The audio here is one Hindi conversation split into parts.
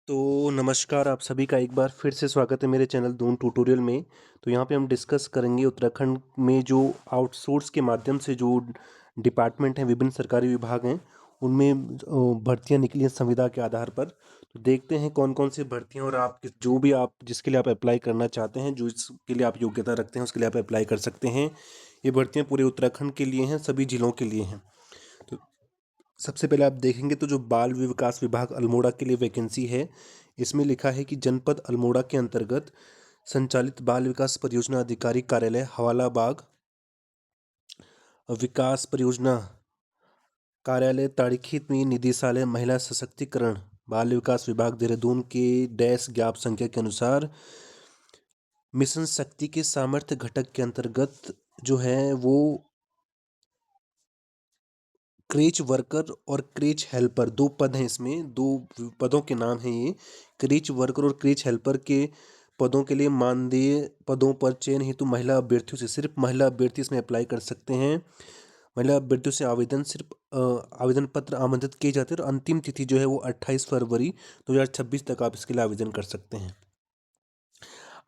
तो नमस्कार, आप सभी का एक बार फिर से स्वागत है मेरे चैनल दून ट्यूटोरियल में। तो यहाँ पे हम डिस्कस करेंगे उत्तराखंड में जो आउटसोर्स के माध्यम से जो डिपार्टमेंट हैं, विभिन्न सरकारी विभाग हैं, उनमें भर्तियाँ निकली हैं संविदा के आधार पर। तो देखते हैं कौन-कौन सी भर्तियाँ और जो भी आप जिसके लिए आप अप्लाई करना चाहते हैं, जो इसके लिए आप योग्यता रखते हैं, उसके लिए आप अप्लाई कर सकते हैं। ये भर्तियाँ पूरे उत्तराखंड के लिए हैं, सभी जिलों के लिए हैं। तो सबसे पहले आप देखेंगे तो जो बाल विकास विभाग अल्मोड़ा के लिए वैकेंसी है, इसमें लिखा है कि जनपद अल्मोड़ा के अंतर्गत संचालित बाल विकास परियोजना अधिकारी कार्यालय हवाला बाग विकास परियोजना कार्यालय ताड़ीखेत में निदेशालय महिला सशक्तिकरण बाल विकास विभाग देहरादून के डैश ज्ञाप संख्या के अनुसार मिशन शक्ति के सामर्थ्य घटक के अंतर्गत जो है वो क्रेच वर्कर और क्रेच हेल्पर दो पद हैं। इसमें दो पदों के नाम हैं ये। क्रेच वर्कर और क्रेच हेल्पर के पदों के लिए मानदेय पदों पर चयन हेतु महिला अभ्यर्थियों से सिर्फ महिला अभ्यर्थी इसमें अप्लाई कर सकते हैं। महिला अभ्यर्थियों से आवेदन सिर्फ आवेदन पत्र आमंत्रित किए जाते हैं और अंतिम तिथि जो है वो 28 फरवरी 2026 तक आप इसके लिए आवेदन कर सकते हैं।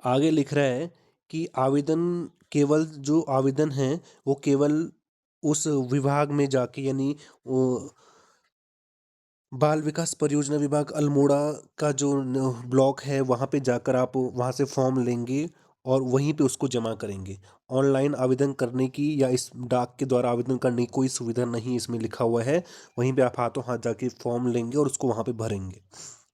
आगे लिख रहा है कि आवेदन केवल जो आवेदन है वो केवल उस विभाग में जाके यानी वो बाल विकास परियोजना विभाग अल्मोड़ा का जो ब्लॉक है वहाँ पे जाकर आप वहाँ से फॉर्म लेंगे और वहीं पे उसको जमा करेंगे। ऑनलाइन आवेदन करने की या इस डाक के द्वारा आवेदन करने की कोई सुविधा नहीं इसमें लिखा हुआ है। वहीं पे आप हाथों हाथ जाके फॉर्म लेंगे और उसको वहाँ पे भरेंगे।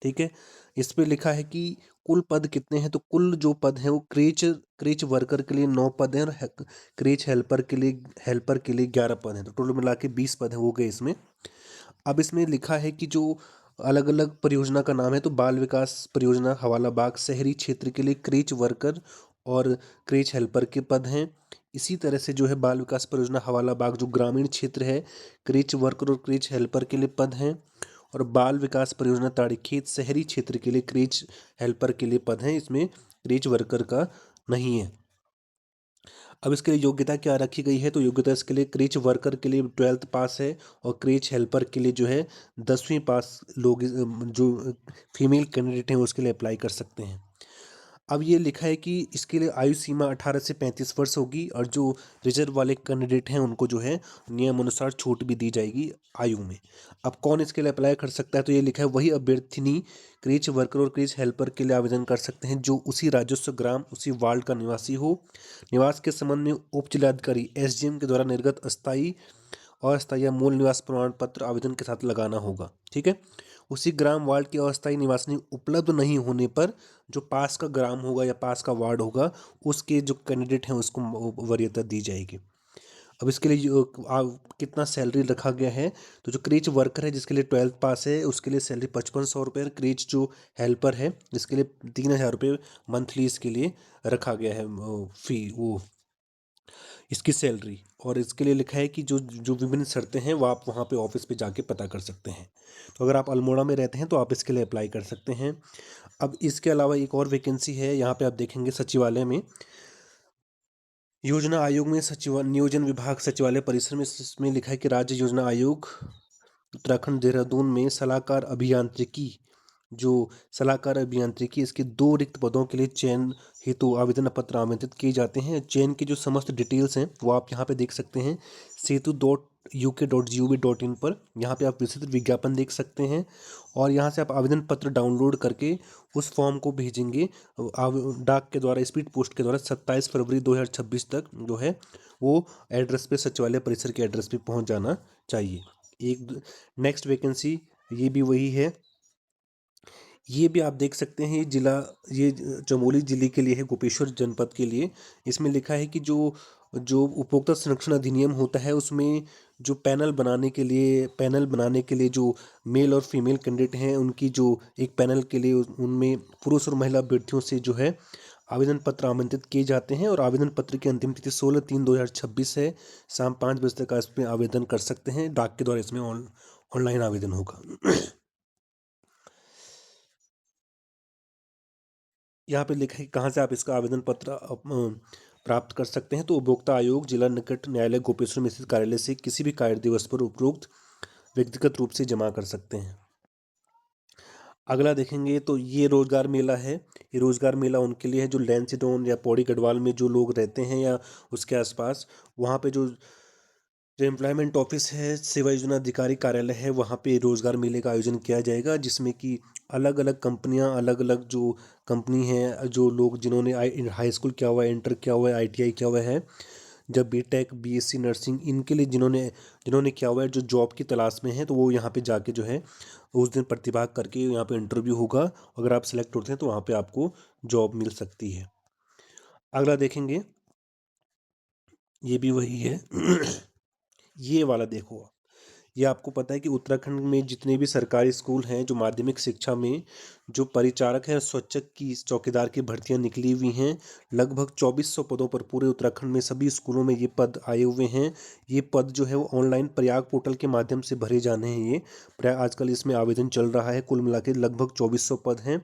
ठीक है। इस पे लिखा है कि कुल पद कितने हैं, तो कुल जो पद हैं वो क्रेच क्रेच वर्कर के लिए 9 पद हैं और क्रेच हेल्पर के लिए 11 पद हैं। तो टोटल मिला के 20 पद हैं हो गए इसमें। अब इसमें लिखा है कि जो अलग अलग परियोजना का नाम है, तो बाल विकास परियोजना हवाला बाग शहरी क्षेत्र के लिए क्रेच वर्कर और क्रेच हेल्पर के पद हैं। इसी तरह से जो है बाल विकास परियोजना हवाला बाग जो ग्रामीण क्षेत्र है, क्रेच वर्कर और क्रेच हेल्पर के लिए पद हैं। और बाल विकास परियोजना ताड़ीखेत शहरी क्षेत्र के लिए क्रेच हेल्पर के लिए पद हैं। इसमें क्रेच वर्कर का नहीं है। अब इसके लिए योग्यता क्या रखी गई है, तो योग्यता इसके लिए क्रेच वर्कर के लिए 12th पास है और क्रेच हेल्पर के लिए जो है 10वीं पास लोग जो फीमेल कैंडिडेट हैं उसके लिए अप्लाई कर सकते हैं। अब ये लिखा है कि इसके लिए आयु सीमा 18 से 35 वर्ष होगी और जो रिजर्व वाले कैंडिडेट हैं उनको जो है नियम अनुसार छूट भी दी जाएगी आयु में। अब कौन इसके लिए अप्लाई कर सकता है, तो ये लिखा है वही अभ्यर्थिनी क्रेच वर्कर और क्रेच हेल्पर के लिए आवेदन कर सकते हैं जो उसी राजस्व ग्राम उसी वार्ड का निवासी हो। निवास के संबंध में उप जिलाधिकारी एसडीएम के द्वारा निर्गत अस्थायी अस्थायी या मूल निवास प्रमाण पत्र आवेदन के साथ लगाना होगा। ठीक है। उसी ग्राम वार्ड के अस्थायी निवासी उपलब्ध नहीं होने पर जो पास का ग्राम होगा या पास का वार्ड होगा उसके जो कैंडिडेट हैं उसको वरीयता दी जाएगी। अब इसके लिए कितना सैलरी रखा गया है, तो जो क्रेच वर्कर है जिसके लिए 12th पास है उसके लिए सैलरी 5500 रुपये। क्रेच जो हेल्पर है जिसके लिए 3000 रुपये मंथली इसके लिए रखा गया है फी वो इसकी सैलरी। और इसके लिए लिखा है कि जो जो विभिन्न शर्तें हैं वो आप वहाँ पे ऑफिस पे जाके पता कर सकते हैं। तो अगर आप अल्मोड़ा में रहते हैं तो आप इसके लिए अप्लाई कर सकते हैं। अब इसके अलावा एक और वैकेंसी है, यहाँ पे आप देखेंगे सचिवालय में योजना आयोग में सचिव नियोजन विभाग सचिवालय परिसर में इसमें लिखा है कि राज्य योजना आयोग उत्तराखंड देहरादून में सलाहकार अभियांत्रिकी इसके 2 रिक्त पदों के लिए चयन हेतु आवेदन पत्र आमंत्रित किए जाते हैं। चयन की जो समस्त डिटेल्स हैं वो आप यहाँ पे देख सकते हैं setu.uk.gov.in पर। यहाँ पे आप विस्तृत विज्ञापन देख सकते हैं और यहाँ से आप आवेदन पत्र डाउनलोड करके उस फॉर्म को भेजेंगे डाक के द्वारा स्पीड पोस्ट के द्वारा 27 फरवरी 2026 तक जो है वो एड्रेस पे सचिवालय परिसर के एड्रेस पे पहुँच जाना चाहिए। एक नेक्स्ट वैकेंसी ये भी वही है। ये भी आप देख सकते हैं ये चमोली जिले के लिए है, गोपेश्वर जनपद के लिए। इसमें लिखा है कि जो जो उपभोक्ता संरक्षण अधिनियम होता है उसमें जो पैनल बनाने के लिए जो मेल और फीमेल कैंडिडेट हैं उनकी जो एक पैनल के लिए उनमें पुरुष और महिला अभ्यर्थियों से जो है आवेदन पत्र आमंत्रित किए जाते हैं और आवेदन पत्र की अंतिम तिथि 16/3/2026 है। शाम 5 बजे तक आप इसमें आवेदन कर सकते हैं। डाक के द्वारा इसमें ऑनलाइन आवेदन होगा। यहाँ पे लिखा है कि कहाँ से आप इसका आवेदन पत्र प्राप्त कर सकते हैं, तो उपभोक्ता आयोग जिला निकट न्यायालय गोपेश्वर में स्थित कार्यालय से किसी भी कार्य दिवस पर उपरोक्त व्यक्तिगत रूप से जमा कर सकते हैं। अगला देखेंगे तो ये रोज़गार मेला है। ये रोज़गार मेला उनके लिए है जो लैंसडौन या पौड़ी गढ़वाल में जो लोग रहते हैं या उसके आसपास। वहाँ पे जो एम्प्लॉयमेंट ऑफिस है, सेवा योजना अधिकारी कार्यालय है, वहाँ पे रोज़गार मेले का आयोजन किया जाएगा, जिसमें कि अलग अलग कंपनियाँ, अलग अलग जो कंपनी हैं, जो लोग जिन्होंने हाई स्कूल किया हुआ है, इंटर किया हुआ है, ITI किया हुआ है, जब बीटेक, BSc नर्सिंग, इनके लिए जिन्होंने जिन्होंने किया हुआ है, जो जॉब की तलाश में हैं, तो वो यहाँ पे जाके जो है उस दिन प्रतिभाग करके यहाँ पे इंटरव्यू होगा। अगर आप सेलेक्ट होते हैं तो वहाँ पे आपको जॉब मिल सकती है। अगला देखेंगे, ये भी वही है। ये वाला देखो, ये आपको पता है कि उत्तराखंड में जितने भी सरकारी स्कूल हैं, जो माध्यमिक शिक्षा में जो परिचारक हैं, स्वच्छक की, चौकीदार की भर्तियां निकली हुई हैं। लगभग 2400 पदों पर पूरे उत्तराखंड में सभी स्कूलों में ये पद आए हुए हैं। ये पद जो है वो ऑनलाइन प्रयाग पोर्टल के माध्यम से भरे जाने हैं। ये प्रयाग आजकल इसमें आवेदन चल रहा है। कुल मिला के लगभग 2400 पद हैं।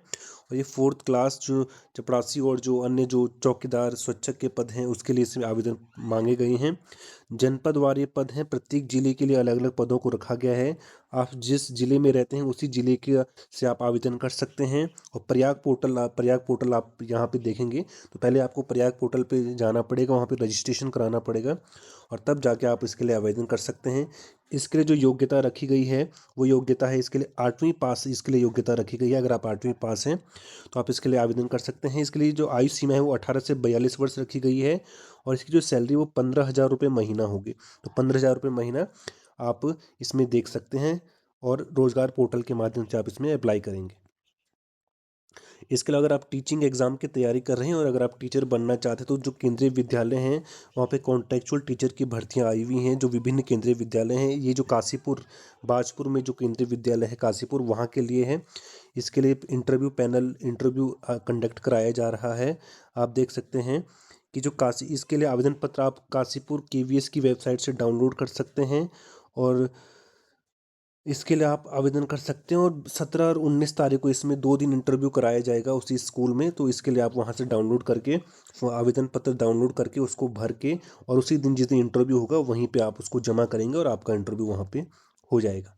और ये फोर्थ क्लास जो चपरासी और जो अन्य जो चौकीदार स्वच्छक के पद हैं उसके लिए इसमें आवेदन मांगे गए हैं। जनपद वार ये पद हैं, प्रत्येक जिले के लिए अलग अलग पदों को रखा गया है। आप जिस जिले में रहते हैं उसी जिले के से आप आवेदन कर सकते हैं। और प्रयाग पोर्टल आप यहाँ पे देखेंगे तो पहले आपको प्रयाग पोर्टल पे जाना पड़ेगा, वहाँ पे रजिस्ट्रेशन कराना पड़ेगा और तब जाके आप इसके लिए आवेदन कर सकते हैं। इसके लिए जो योग्यता रखी गई है वो योग्यता है, इसके लिए 8वीं पास इसके लिए योग्यता रखी गई है। अगर आप 8वीं पास हैं तो आप इसके लिए आवेदन कर सकते हैं। इसके लिए जो आयु सीमा है वो 18 से 42 वर्ष रखी गई है। और इसकी जो सैलरी वो 15,000 रुपये महीना होगी। तो 15,000 रुपये महीना आप इसमें देख सकते हैं और रोज़गार पोर्टल के माध्यम से आप इसमें अप्लाई करेंगे। इसके अलावा अगर आप टीचिंग एग्ज़ाम की तैयारी कर रहे हैं और अगर आप टीचर बनना चाहते हैं तो जो केंद्रीय विद्यालय हैं वहाँ पे कॉन्टेक्चुअल टीचर की भर्तियाँ आई हुई हैं। जो विभिन्न केंद्रीय विद्यालय हैं, ये जो काशीपुर बाजपुर में जो केंद्रीय विद्यालय है काशीपुर, वहाँ के लिए है। इसके लिए इंटरव्यू कंडक्ट कराया जा रहा है। आप देख सकते हैं कि जो काशी इसके लिए आवेदन पत्र आप काशीपुर KVS की वेबसाइट से डाउनलोड कर सकते हैं। और इसके लिए आप आवेदन कर सकते हैं। और 17 और 19 तारीख को इसमें 2 दिन इंटरव्यू कराया जाएगा उसी स्कूल में। तो इसके लिए आप वहाँ से डाउनलोड करके वो आवेदन पत्र डाउनलोड करके उसको भर के और उसी दिन जिस दिन इंटरव्यू होगा वहीं पे आप उसको जमा करेंगे और आपका इंटरव्यू वहाँ पे हो जाएगा।